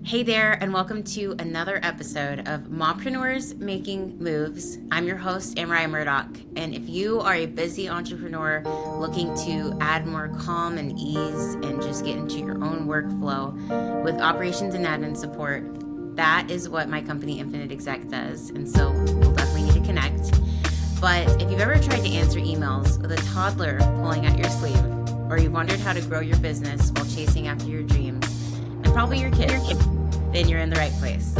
Hey there, and welcome to another episode of Mompreneurs Making Moves. I'm your host, Amariah Murdoch, and if you are a busy entrepreneur looking to add more calm and ease and just get into your own workflow with operations and admin support, that is what my company Infinite Exec does, and so we'll definitely need to connect. But if you've ever tried to answer emails with a toddler pulling at your sleeve, or you've wondered how to grow your business while chasing after your dreams, and probably your kids, then you're in the right place.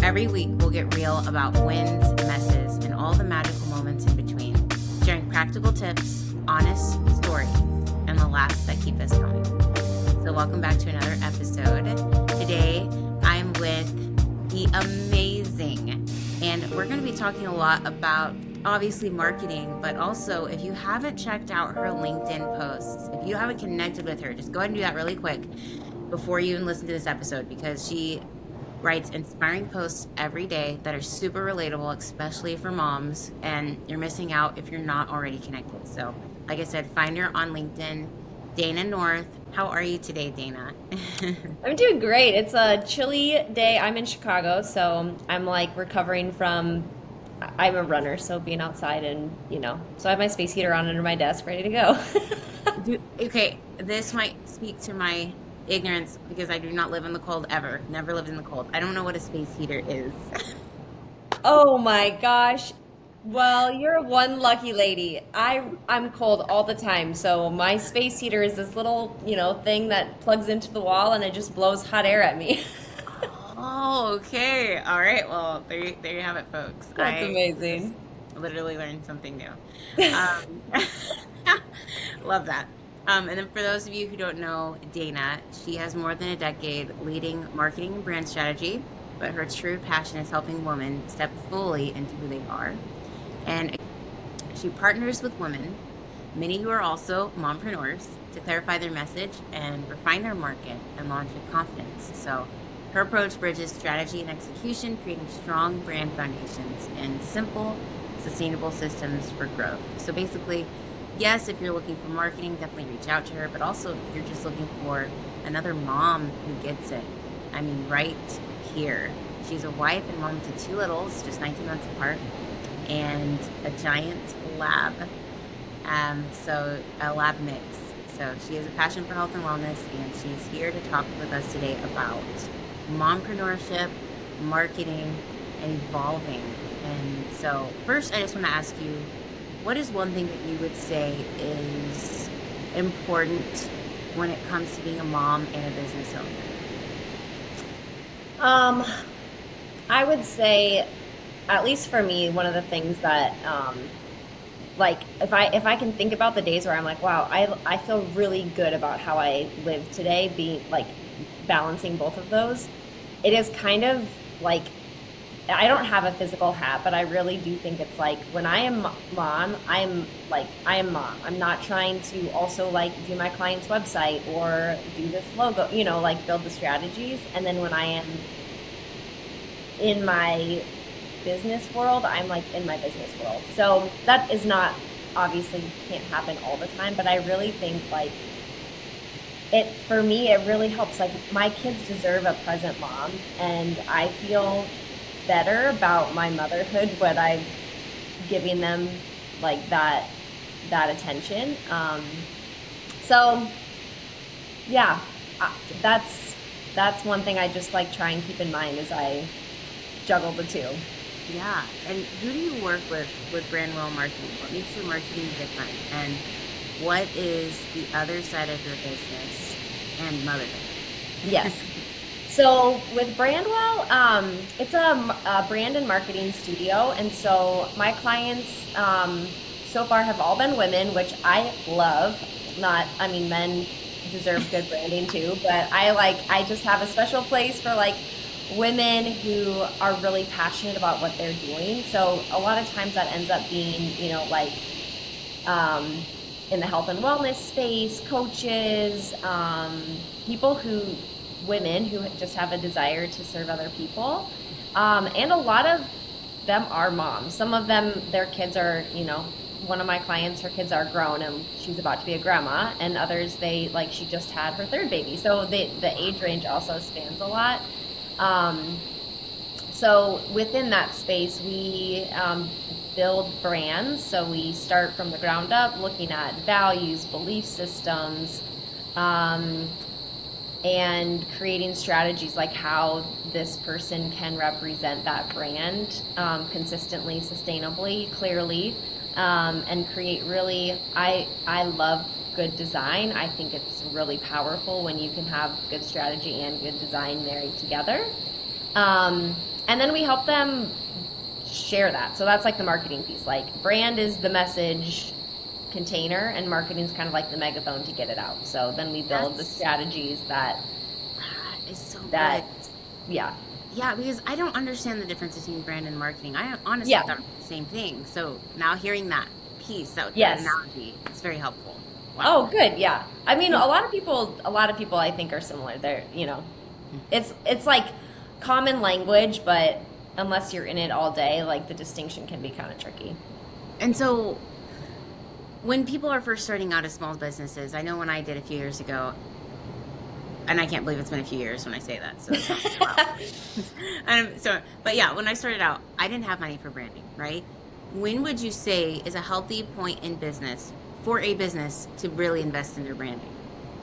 Every week, we'll get real about wins, messes, and all the magical moments in between, sharing practical tips, honest stories, and the laughs that keep us going. So welcome back to another episode. Today, I'm with the amazing, and we're going to be talking a lot about obviously marketing, but also if you haven't checked out her LinkedIn posts, if you haven't connected with her, just go ahead and do that really quick before you even listen to this episode, because she writes inspiring posts every day that are super relatable, especially for moms, and you're missing out if you're not already connected. So like I said, find her on LinkedIn. Dana North, how are you today, Dana? I'm doing great. It's a chilly day. I'm in Chicago, so I'm like recovering from. I'm a runner, so being outside and, so I have my space heater on under my desk ready to go. Okay, this might speak to my ignorance because I do not live in the cold ever. Never lived in the cold. I don't know what a space heater is. Oh my gosh. Well, you're one lucky lady. I'm cold all the time, so my space heater is this little, thing that plugs into the wall and it just blows hot air at me. Oh, okay. All right. Well, there you have it, folks. That's I just amazing. literally learned something new. Um, love that. And then for those of you who don't know Dana, she has more than a decade leading marketing and brand strategy, but her true passion is helping women step fully into who they are. And she partners with women, many who are also mompreneurs, to clarify their message and refine their market and launch with confidence. So her approach bridges strategy and execution, creating strong brand foundations and simple, sustainable systems for growth. So basically, yes, if you're looking for marketing, definitely reach out to her, but also if you're just looking for another mom who gets it, I mean, right here. She's a wife and mom to two littles, just 19 months apart, and a giant lab. So a lab mix. So she has a passion for health and wellness, and she's here to talk with us today about mompreneurship, marketing, and evolving. And so first, I just want to ask you, what is one thing that you would say is important when it comes to being a mom and a business owner? Um, I would say, at least for me, one of the things that like if I can think about the days where I'm like, wow, I feel really good about how I live today, being like balancing both of those. It is kind of like I don't have a physical hat, but I really do think it's like when I am mom, I am mom. I'm not trying to also like do my client's website or do this logo, like build the strategies. And then when I am in my business world, I'm like in my business world. So that is not obviously can't happen all the time, but I really think like it for me it really helps. Like my kids deserve a present mom, and I feel better about my motherhood when I'm giving them like that attention. So yeah, that's one thing I just like try and keep in mind as I juggle the two. Yeah. And who do you work with brand well marketing? What makes your marketing different? And what is the other side of your business and motherhood? Yes. So with Brandwell, it's a brand and marketing studio, and so my clients so far have all been women, which I love. Not, I mean, men deserve good branding too, but I just have a special place for like women who are really passionate about what they're doing. So a lot of times that ends up being, like um, in the health and wellness space, coaches, people who, women who just have a desire to serve other people. And a lot of them are moms. Some of them, their kids are, one of my clients, her kids are grown and she's about to be a grandma, and others, she just had her third baby. So the age range also spans a lot. So within that space, we build brands. So we start from the ground up, looking at values, belief systems, and creating strategies like how this person can represent that brand consistently, sustainably, clearly, and create really, I love good design. I think it's really powerful when you can have good strategy and good design married together. And then we help them share that. So that's like the marketing piece. Like, brand is the message container, and marketing is kind of like the megaphone to get it out. So then we build the strategies that is so good. Yeah, because I don't understand the difference between brand and marketing. I honestly thought it was the same thing. So now hearing that piece, that analogy, it's very helpful. Wow. Oh, good. Yeah. I mean, a lot of people I think are similar. They're, it's like common language, but unless you're in it all day, like, the distinction can be kind of tricky. And so when people are first starting out as small businesses, I know when I did a few years ago, and I can't believe it's been a few years when I say that, so it's not but yeah, when I started out, I didn't have money for branding, right? When would you say is a healthy point in business for a business to really invest in their branding?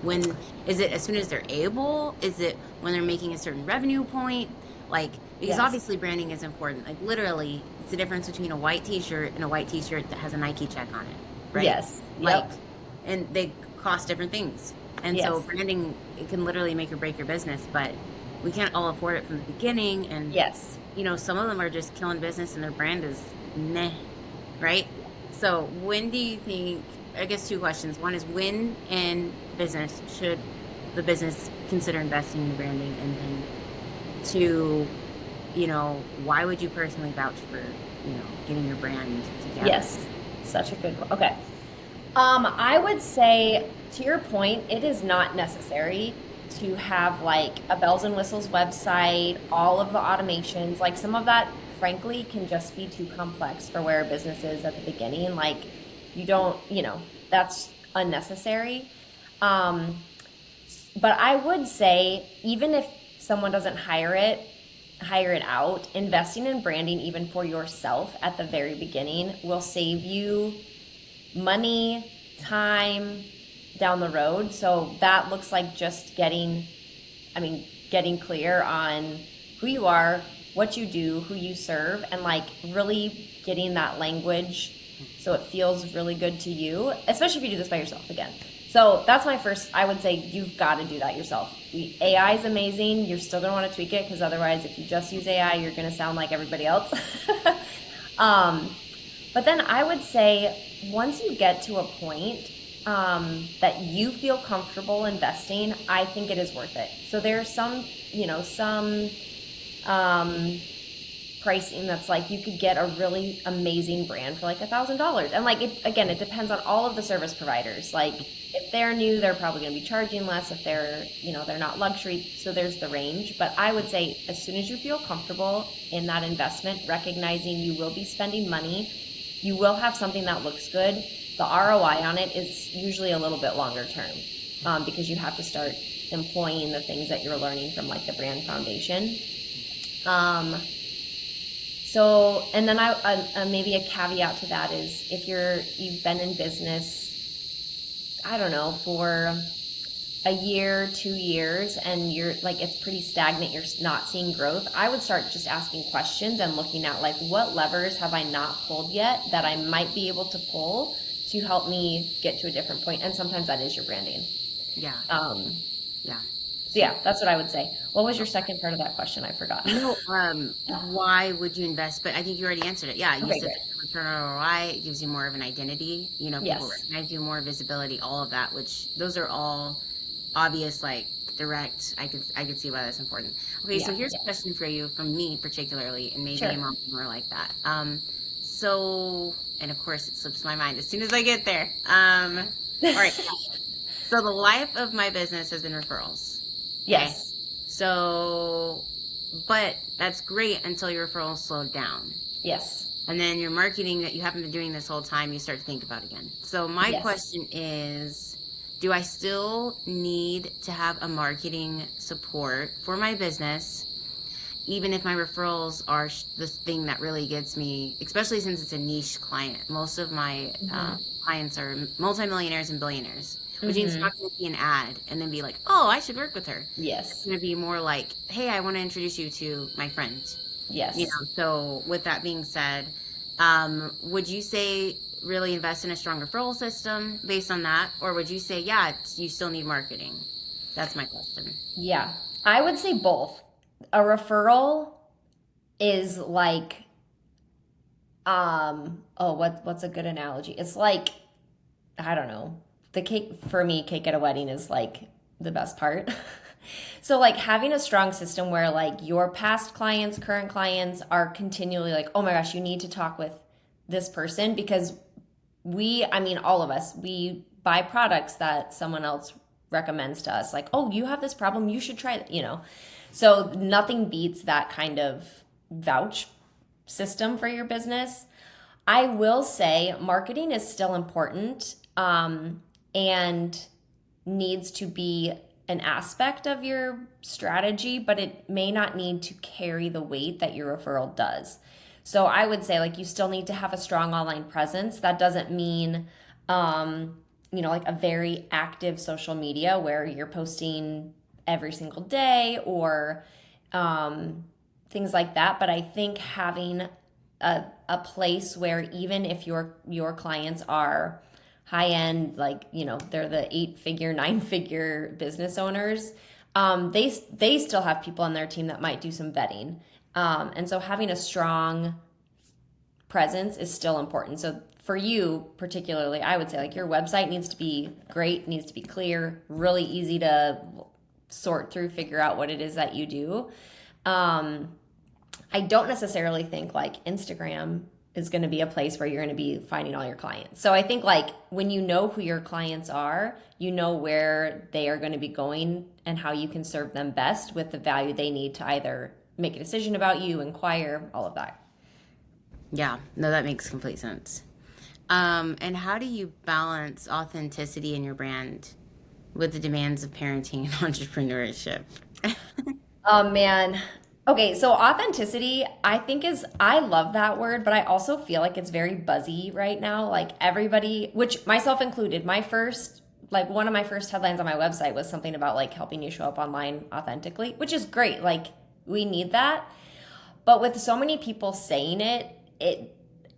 When is it? As soon as they're able? Is it when they're making a certain revenue point? Like, because obviously branding is important. Like, literally, it's the difference between a white t-shirt and a white t-shirt that has a Nike check on it, right? Yes. Like, and they cost different things. And so branding, it can literally make or break your business, but we can't all afford it from the beginning. And some of them are just killing business and their brand is meh, right? So when do you think, I guess two questions. One is, when in business should the business consider investing in branding? And then two, why would you personally vouch for, getting your brand together? Yes. Such a good one. Okay. I would say, to your point, it is not necessary to have like a bells and whistles website, all of the automations. Like, some of that, frankly, can just be too complex for where a business is at the beginning. Like, you don't, that's unnecessary. But I would say, even if someone doesn't hire it out, investing in branding, even for yourself at the very beginning, will save you money, time down the road. So that looks like just getting clear on who you are, what you do, who you serve, and like really getting that language so it feels really good to you, especially if you do this by yourself again. So that's my first, I would say you've got to do that yourself. AI is amazing. You're still going to want to tweak it, because otherwise, if you just use AI, you're going to sound like everybody else. But then I would say, once you get to a point that you feel comfortable investing, I think it is worth it. So there's some pricing that's like, you could get a really amazing brand for like $1,000. And like, it depends on all of the service providers. Like, if they're new, they're probably going to be charging less. If they're, they're not luxury. So there's the range. But I would say, as soon as you feel comfortable in that investment, recognizing you will be spending money, you will have something that looks good. The ROI on it is usually a little bit longer term, because you have to start employing the things that you're learning from like the brand foundation. So, and then I maybe a caveat to that is, if you've been in business, I don't know, for a year, 2 years, and you're like, it's pretty stagnant, you're not seeing growth, I would start just asking questions and looking at like, what levers have I not pulled yet that I might be able to pull to help me get to a different point. And sometimes that is your branding. Yeah. So yeah, that's what I would say. What was your second part of that question? I forgot. Why would you invest? But I think you already answered it. Yeah, you said great. return on ROI, it gives you more of an identity. People recognize you, more visibility, all of that, which those are all obvious, like direct. I could see why that's important. Okay, so here's a question for you, from me particularly, and maybe a mompreneur like that. So, and of course it slips my mind as soon as I get there. All right. So the life of my business has been referrals. Yes. So, but that's great until your referrals slowed down. Yes. And then your marketing that you haven't been doing this whole time, you start to think about again. So my Yes. question is, do I still need to have a marketing support for my business, even if my referrals are the thing that really gets me, especially since it's a niche client? Most of my Mm-hmm. clients are multimillionaires and billionaires, which means it's Mm-hmm. not going to be an ad and then be like, oh, I should work with her. It's Yes. going to be more like, hey, I want to introduce you to my friend. Yes. So with that being said, would you say really invest in a strong referral system based on that? Or would you say, yeah, you still need marketing? That's my question. Yeah. I would say both. A referral is like oh, what's a good analogy? It's like, I don't know. The cake for me, cake at a wedding is like the best part. So like having a strong system where like your past clients, current clients are continually like, "Oh my gosh, you need to talk with this person," because I mean all of us, we buy products that someone else recommends to us, like, "Oh, you have this problem, you should try it." So nothing beats that kind of vouch system for your business. I will say marketing is still important, and needs to be an aspect of your strategy, but it may not need to carry the weight that your referral does. So I would say like you still need to have a strong online presence. That doesn't mean like a very active social media where you're posting every single day or things like that. But I think having a place where even if your clients are high end, like they're the 8-figure 9-figure business owners, they still have people on their team that might do some vetting, and so having a strong presence is still important. So for you particularly, I would say like your website needs to be great, needs to be clear, really easy to sort through, figure out what it is that you do. um, I don't necessarily think like Instagram is going to be a place where you're going to be finding all your clients. So I think like when you know who your clients are, you know where they are going to be going and how you can serve them best with the value they need to either make a decision about you, inquire, all of that. Yeah, no, that makes complete sense. And how do you balance authenticity in your brand with the demands of parenting and entrepreneurship? Oh man. Okay, so authenticity, I love that word, but I also feel like it's very buzzy right now. Like everybody, which myself included, one of my first headlines on my website was something about like helping you show up online authentically, which is great. Like we need that. But with so many people saying it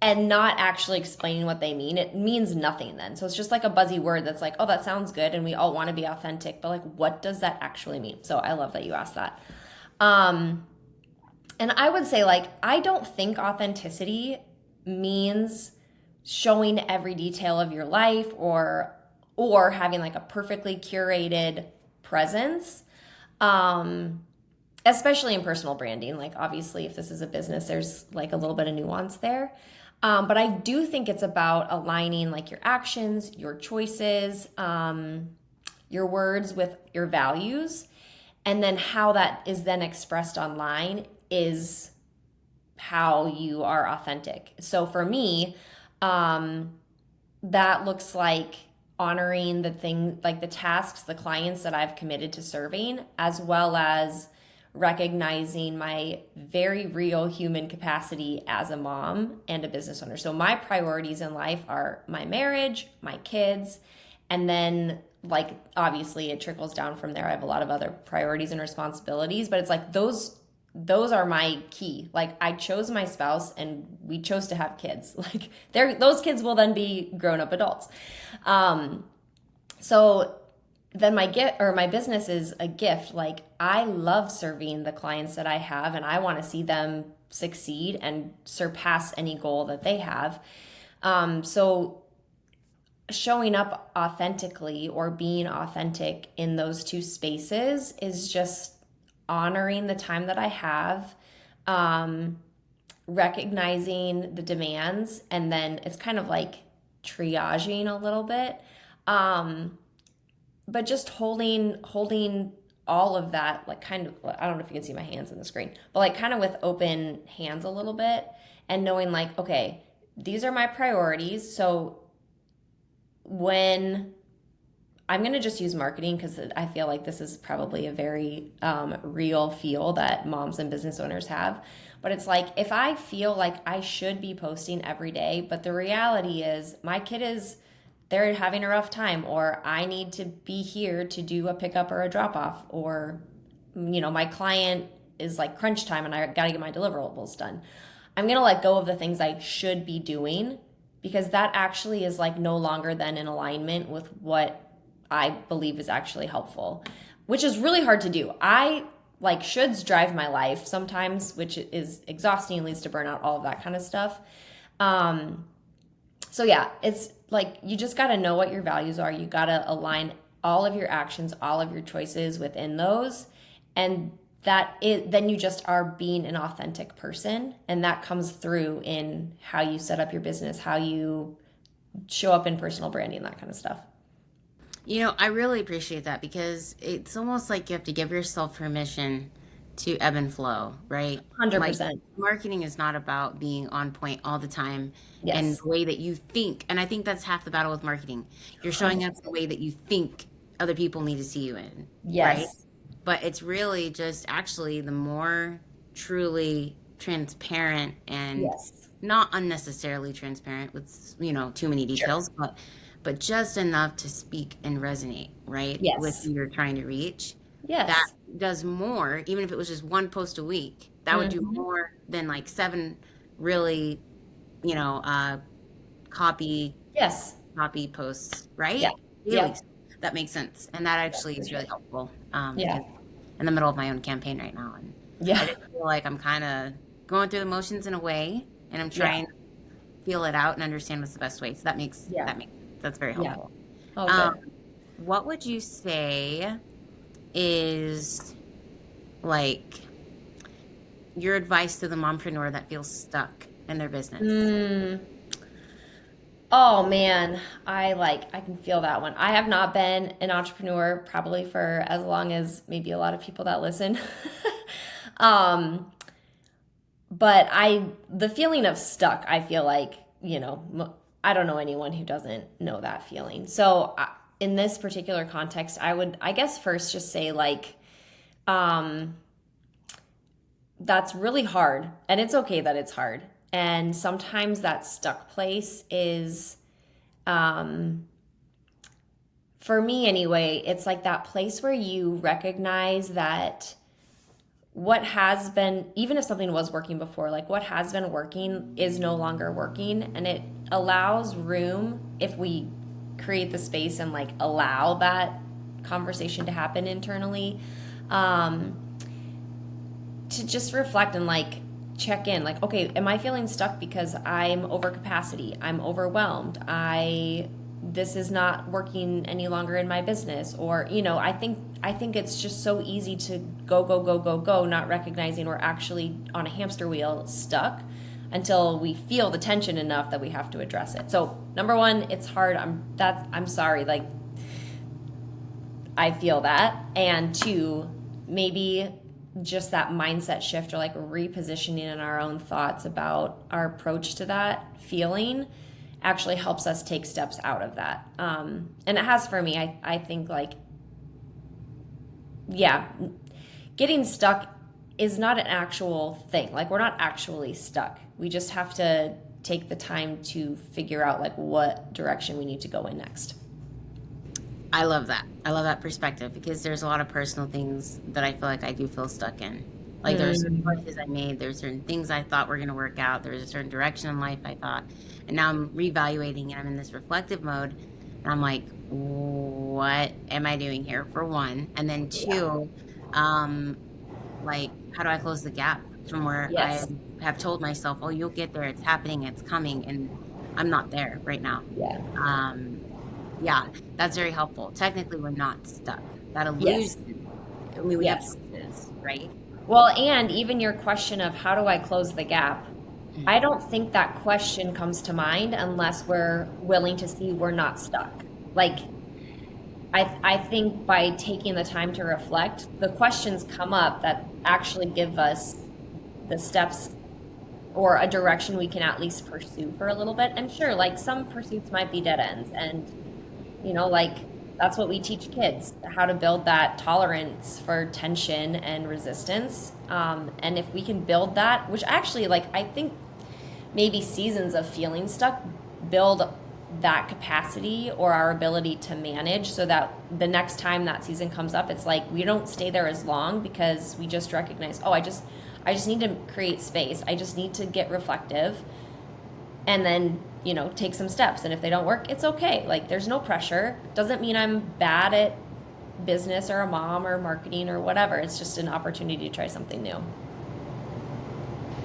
and not actually explaining what they mean, it means nothing then. So it's just like a buzzy word that's like, oh, that sounds good, and we all want to be authentic, but like, what does that actually mean? So I love that you asked that. Um, and I would say, like, I don't think authenticity means showing every detail of your life or having like a perfectly curated presence. Um, Especially in personal branding. Like, obviously, if this is a business, there's like a little bit of nuance there. But I do think it's about aligning like your actions, your choices, your words with your values, and then how that is then expressed online is how you are authentic. So for me, um, that looks like honoring the thing, like the tasks, the clients that I've committed to serving, as well as recognizing my very real human capacity as a mom and a business owner. So my priorities in life are my marriage, my kids, and then like obviously it trickles down from there. I have a lot of other priorities and responsibilities, but it's like those are my key. Like I chose my spouse and we chose to have kids. Like those kids will then be grown-up adults. So then my business is a gift. Like I love serving the clients that I have and I want to see them succeed and surpass any goal that they have. So showing up authentically or being authentic in those two spaces is just honoring the time that I have, um, recognizing the demands, and then it's kind of like triaging a little bit. Um, but just holding all of that, like kind of, I don't know if you can see my hands on the screen, but like kind of with open hands a little bit, and knowing like, okay, these are my priorities. So when I'm going to just use marketing because I feel like this is probably a very real feel that moms and business owners have. But it's like if I feel like I should be posting every day, but the reality is my kid is they're having a rough time, or I need to be here to do a pickup or a drop off, or my client is like crunch time and I got to get my deliverables done. I'm going to let go of the things I should be doing because that actually is like no longer then in alignment with what I believe is actually helpful, which is really hard to do. I like shoulds drive my life sometimes, which is exhausting, leads to burnout, all of that kind of stuff. So yeah, it's like you just got to know what your values are. You got to align all of your actions, all of your choices within those. And then you just are being an authentic person. And that comes through in how you set up your business, how you show up in personal branding, that kind of stuff. I really appreciate that because it's almost like you have to give yourself permission to ebb and flow, right? Like 100%. marketing is not about being on point all the time and Yes. the way that you think. And I think that's half the battle with marketing. You're showing up the way that you think other people need to see you in, right? Yes. But it's really just actually the more truly transparent and Yes. not unnecessarily transparent with, too many Sure. details, but just enough to speak and resonate, right? With Yes. who you're trying to reach. That Yes. does more, even if it was just one post a week, that would do Hmm. more than like seven really, you know, uh, copy Yes. copy posts, Yeah. right? Really, Yep. that makes sense. And that Yeah, actually for is really sure. helpful Yeah. because in the middle of my own campaign right now. And I Yeah. just feel like I'm kind of going through the motions in a way and I'm Yeah. trying to feel it out and understand what's the best way. So Yeah. that's very Yeah. helpful. Oh, Um, good. what would you say is like your advice to the mompreneur that feels stuck in their business? Mm. Oh man, I can feel that one. I have not been an entrepreneur probably for as long as maybe a lot of people that listen. Um, but the feeling of stuck, I feel like, I don't know anyone who doesn't know that feeling. So in this particular context, I guess first just say like, um, that's really hard. And it's okay that it's hard. And sometimes that stuck place is, um, for me anyway, it's like that place where you recognize that what has been, even if something was working before, like what has been working is no longer working. And it allows room if we create the space and like allow that conversation to happen internally, um, to just reflect and like check in like, okay, am I feeling stuck because I'm over capacity, I'm overwhelmed, this is not working any longer in my business, or I think it's just so easy to go go go go go, not recognizing we're actually on a hamster wheel stuck until we feel the tension enough that we have to address it. So number one, it's hard. I'm sorry, like I feel that. And two, maybe just that mindset shift or like repositioning in our own thoughts about our approach to that feeling actually helps us take steps out of that. And it has for me. I think like, yeah, getting stuck is not an actual thing. Like we're not actually stuck. We just have to take the time to figure out like what direction we need to go in next. I love that. I love that perspective because there's a lot of personal things that I feel like I do feel stuck in. Like there are certain Mm. choices I made, there's certain things I thought were going to work out, there was a certain direction in life I thought, and now I'm reevaluating and I'm in this reflective mode, and I'm like, what am I doing here? For one, and then Yeah. two, um, like how do I close the gap from where I Yes. have told myself, oh, you'll get there, it's happening, it's coming, and I'm not there right now. Yeah. Um, yeah, that's very helpful. Technically, we're not stuck. That Yes. illusion, I mean, we have Yes. pieces, right? Well, and even your question of how do I close the gap? I Mm. don't think that question comes to mind unless we're willing to see we're not stuck. Like, I think by taking the time to reflect, the questions come up that actually give us the steps or a direction we can at least pursue for a little bit. And sure, like some pursuits might be dead ends. And, like that's what we teach kids, how to build that tolerance for tension and resistance. And if we can build that, which actually, like, I think maybe seasons of feeling stuck build that capacity or our ability to manage, so that the next time that season comes up, it's like we don't stay there as long because we just recognize, oh, I just need to create space. I just need to get reflective and then, take some steps. And if they don't work, it's okay. Like, there's no pressure. Doesn't mean I'm bad at business or a mom or marketing or whatever. It's just an opportunity to try something new.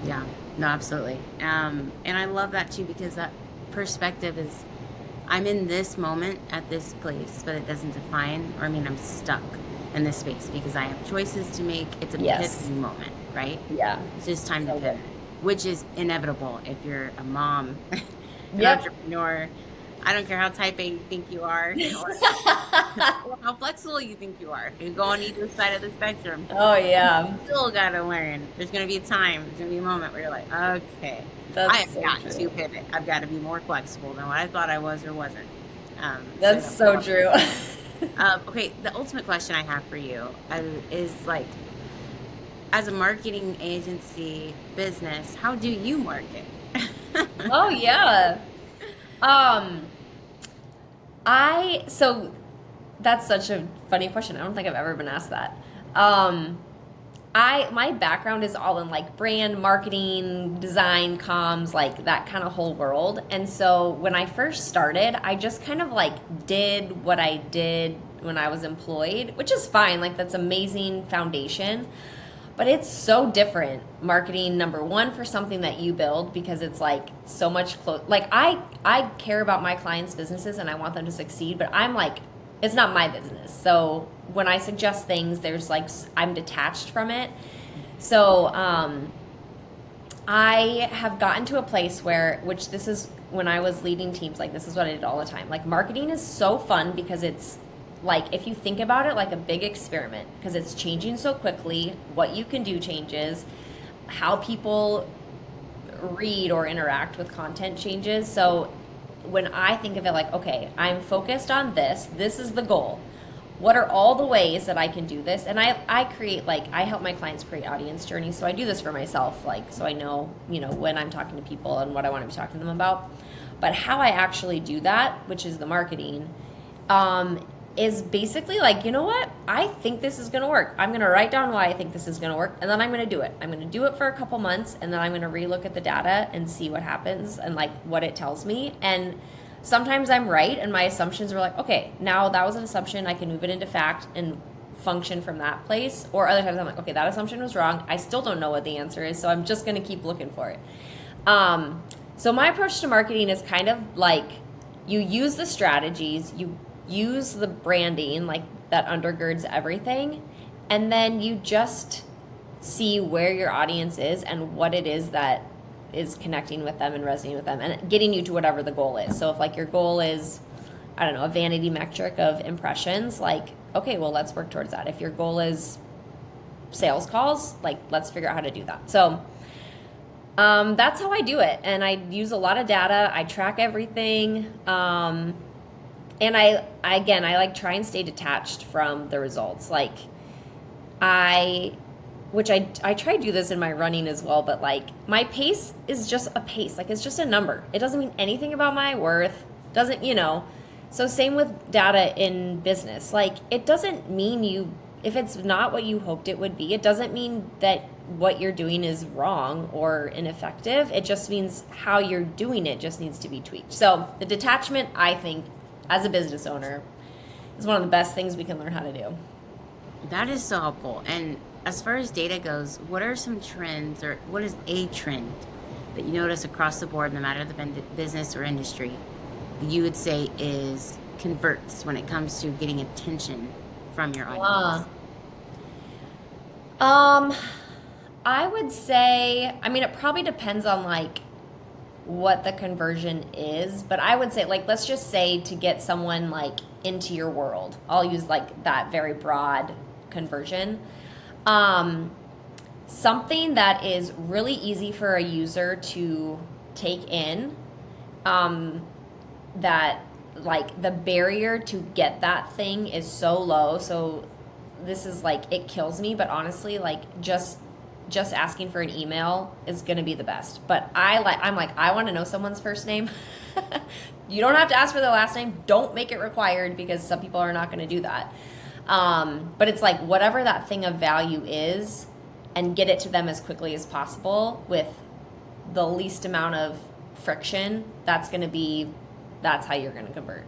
Yeah, no, absolutely. And I love that too, because that perspective is, I'm in this moment at this place, but it doesn't define, or I'm stuck in this space because I have choices to make. It's a pivoting moment, right? Yeah. It's just time to pivot, which is inevitable if you're a mom, an Yep. entrepreneur. I don't care how type A you think you are, or how flexible you think you are. You go on either side of the spectrum. Oh, yeah. You still gotta learn. There's gonna be a time, there's gonna be a moment where you're like, okay, That's I have so got true. to pivot. I've got to be more flexible than what I thought I was or wasn't. That's so true. Okay, the ultimate question I have for you is like, as a marketing agency business, how do you market? Oh, yeah. So that's such a funny question. I don't think I've ever been asked that. My background is all in like brand marketing, design, comms, like that kind of whole world. And so when I first started, I just kind of like did what I did when I was employed, which is fine. Like, that's amazing foundation. But it's so different marketing, number one, for something that you build, because it's like so much like I care about my clients' businesses and I want them to succeed, but I'm like, it's not my business. So when I suggest things, there's like, I'm detached from it. So I have gotten to a place where, which this is when I was leading teams, like this is what I did all the time. Like, marketing is so fun because it's like, if you think about it, like a big experiment, because it's changing so quickly. What you can do changes, how people read or interact with content changes. So when I think of it like, okay, I'm focused on this is the goal. What are all the ways that I can do this? And I create, like, I help my clients create audience journeys. So I do this for myself, like, so I know, when I'm talking to people and what I want to be talking to them about. But how I actually do that, which is the marketing, is basically like, you know what? I think this is going to work. I'm going to write down why I think this is going to work, and then I'm going to do it. I'm going to do it for a couple months, and then I'm going to relook at the data and see what happens and like what it tells me. And sometimes I'm right, and my assumptions are like, okay, now that was an assumption. I can move it into fact and function from that place. Or other times I'm like, okay, that assumption was wrong. I still don't know what the answer is, so I'm just going to keep looking for it. So my approach to marketing is kind of like, you use the strategies, you use the branding, like, that undergirds everything, and then you just see where your audience is and what it is that is connecting with them and resonating with them and getting you to whatever the goal is. So if, like, your goal is, I don't know, a vanity metric of impressions, like, okay, well, let's work towards that. If your goal is sales calls, like, let's figure out how to do that. So that's how I do it. And I use a lot of data. I track everything. And I like try and stay detached from the results. Like, I try to do this in my running as well, but like, my pace is just a pace. Like, it's just a number. It doesn't mean anything about my worth. Doesn't, so same with data in business. Like, it doesn't mean if it's not what you hoped it would be, it doesn't mean that what you're doing is wrong or ineffective. It just means how you're doing it just needs to be tweaked. So the detachment, I think, as a business owner, is one of the best things we can learn how to do. That is so helpful. And as far as data goes, what are some trends, or what is a trend that you notice across the board, no matter the business or industry, that you would say is converts when it comes to getting attention from your audience? I would say, it probably depends on like what the conversion is, but I would say, like, let's just say to get someone like into your world. I'll use like that very broad conversion. something that is really easy for a user to take in, um, that like the barrier to get that thing is so low. So this is like, it kills me, but honestly, like just asking for an email is going to be the best. But I'm like, I want to know someone's first name. You don't have to ask for their last name. Don't make it required, because some people are not going to do that. But it's like, whatever that thing of value is, and get it to them as quickly as possible with the least amount of friction. That's how you're going to convert.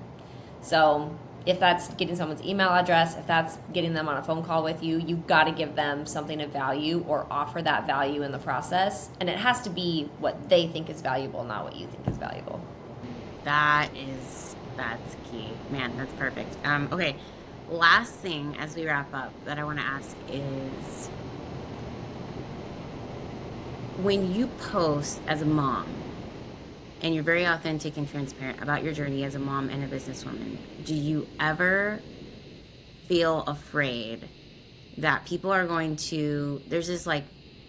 So if that's getting someone's email address, if that's getting them on a phone call with you, you've got to give them something of value, or offer that value in the process. And it has to be what they think is valuable, not what you think is valuable. That's key. Man, that's perfect. Okay. Last thing as we wrap up that I want to ask is, when you post as a mom and you're very authentic and transparent about your journey as a mom and a businesswoman, do you ever feel afraid that people are going to, there's this like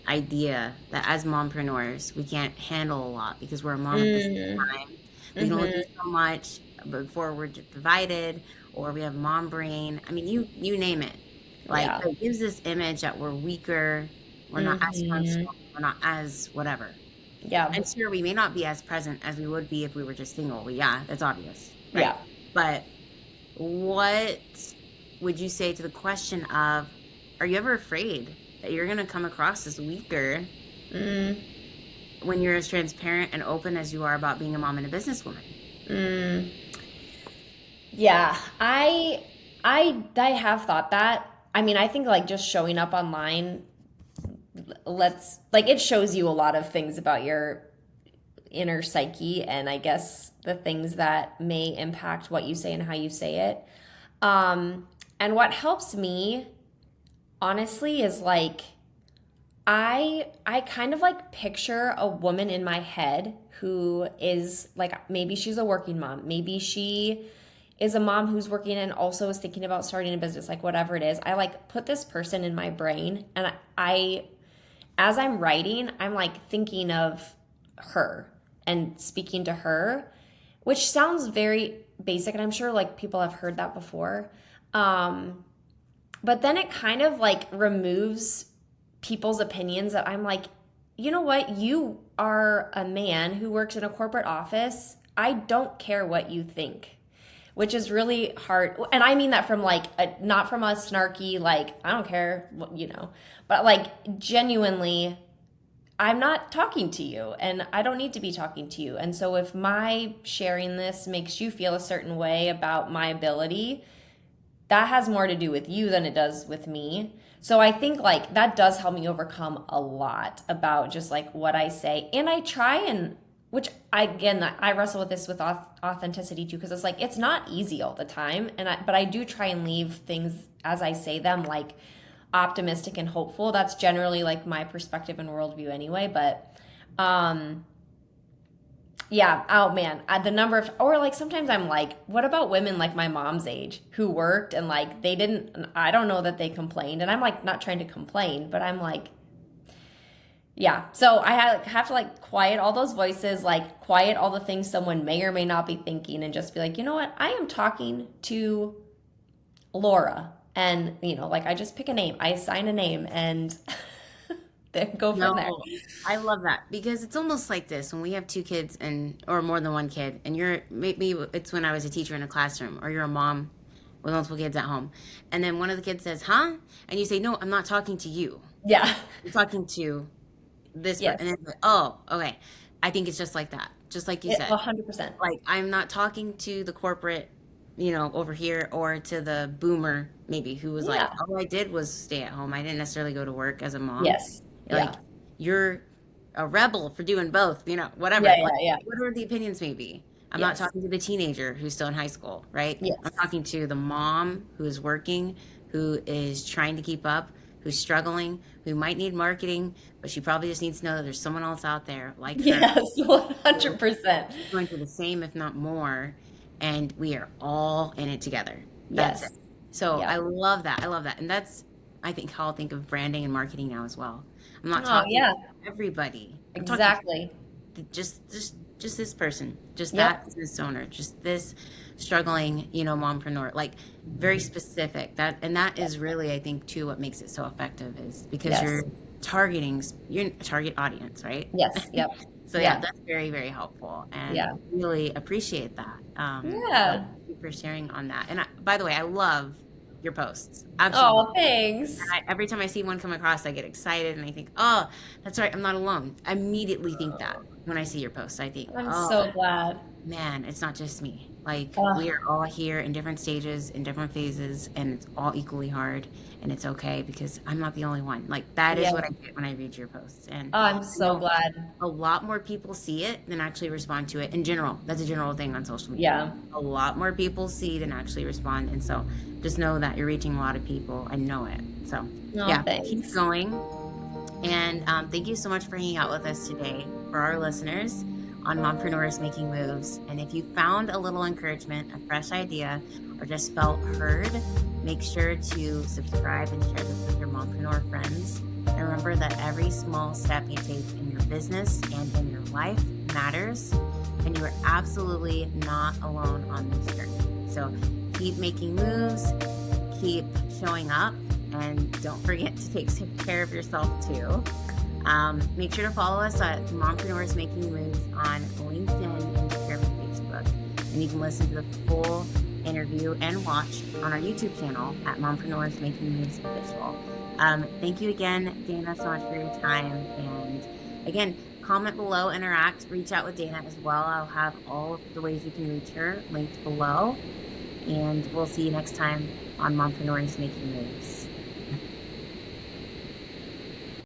idea that as mompreneurs, we can't handle a lot because we're a mom at the same time. We can only do so much before we're divided, or we have mom brain. I mean, you name it. Like, Yeah. it gives this image that we're weaker, we're not as functional, we're not as whatever. Yeah. And sure, we may not be as present as we would be if we were just single. Well, yeah, that's obvious. Right? Yeah. But what would you say to the question of, are you ever afraid that you're going to come across as weaker when you're as transparent and open as you are about being a mom and a businesswoman? Yeah, I have thought that. I mean, I think like just showing up online, it shows you a lot of things about your inner psyche, and I guess the things that may impact what you say and how you say it. And what helps me, honestly, is like, I kind of like picture a woman in my head who is like, maybe she's a working mom, maybe she is a mom who's working and also is thinking about starting a business, like whatever it is. I like put this person in my brain, and I as I'm writing, I'm like thinking of her and speaking to her, which sounds very basic, and I'm sure like people have heard that before. But then it kind of like removes people's opinions, that I'm like, you know what? You are a man who works in a corporate office. I don't care what you think, which is really hard. And I mean that from like, not from a snarky, like, I don't care, but like genuinely, I'm not talking to you, and I don't need to be talking to you. And so if my sharing this makes you feel a certain way about my ability, that has more to do with you than it does with me. So I think like that does help me overcome a lot about just like what I say. And I try and, which I wrestle with this with authenticity too, because it's like, it's not easy all the time. But I do try and leave things as I say them, like optimistic and hopeful. That's generally like my perspective and worldview anyway. But yeah, oh man, the number of, or like sometimes I'm like, what about women like my mom's age who worked and like I don't know that they complained. And I'm like, not trying to complain, but I'm like, yeah. So I have to like quiet all those voices, like quiet all the things someone may or may not be thinking, and just be like, you know what? I am talking to Laura. And, like I just pick a name, I assign a name, and then go from there. No, I love that, because it's almost like this when we have two kids or more than one kid, and maybe it's when I was a teacher in a classroom, or you're a mom with multiple kids at home, and then one of the kids says, huh? And you say, no, I'm not talking to you. Yeah. I'm talking to this Yes. person. And it's like, oh, okay. I think it's just like that. Just like you said. 100%. Like, I'm not talking to the corporate, over here, or to the boomer maybe who was like, Yeah. all I did was stay at home. I didn't necessarily go to work as a mom. Yes. Like, Yeah. you're a rebel for doing both, whatever. Yeah, Like, yeah. whatever the opinions may be. I'm not Yes. talking to the teenager who's still in high school, right? I'm Yes. talking to the mom who is working, who is trying to keep up, who's struggling, who might need marketing, but she probably just needs to know that there's someone else out there like her Yes, 100%. going through the same, if not more, and we are all in it together. That's Yes. it. So Yeah. I love that. I love that. And that's I think how I'll think of branding and marketing now as well. I'm not Oh, talking yeah, to everybody. I'm talking exactly. to just this person, just Yep. that business owner, just this struggling, mompreneur, like very specific. That is really, I think, too, what makes it so effective is because Yes. you're targeting your target audience, right? Yes. Yep. So yeah, Yeah. that's very, very helpful and Yeah. really appreciate that. So Yeah. thank you for sharing on that. And by the way, I love your posts. Absolutely. Oh, thanks. Every time I see one come across, I get excited and I think, oh, that's right, I'm not alone. I immediately think that when I see your posts. I think, I'm oh, so glad. man, it's not just me. Like, we Oh, are all here in different stages, in different phases, and it's all equally hard. And it's okay because I'm not the only one. Like, that is what I yes. get when I read your posts. And Oh, I'm I so know glad. a lot more people see it than actually respond to it in general. That's a general thing on social media. Yeah. A lot more people see than actually respond. And so just know that you're reaching a lot of people. I know it. So, Oh, yeah, keep thanks. going. And thank you so much for hanging out with us today for our listeners on Mompreneurs Making Moves. And if you found a little encouragement, a fresh idea, or just felt heard, make sure to subscribe and share this with your mompreneur friends. And remember that every small step you take in your business and in your life matters. And you are absolutely not alone on this journey. So keep making moves, keep showing up, and don't forget to take care of yourself too. Make sure to follow us at Mompreneurs Making Moves on LinkedIn, Instagram, and Facebook. And you can listen to the full interview and watch on our YouTube channel at Mompreneurs Making Moves Official. Thank you again, Dana, so much for your time. And again, comment below, interact, reach out with Dana as well. I'll have all of the ways you can reach her linked below. And we'll see you next time on Mompreneurs Making Moves.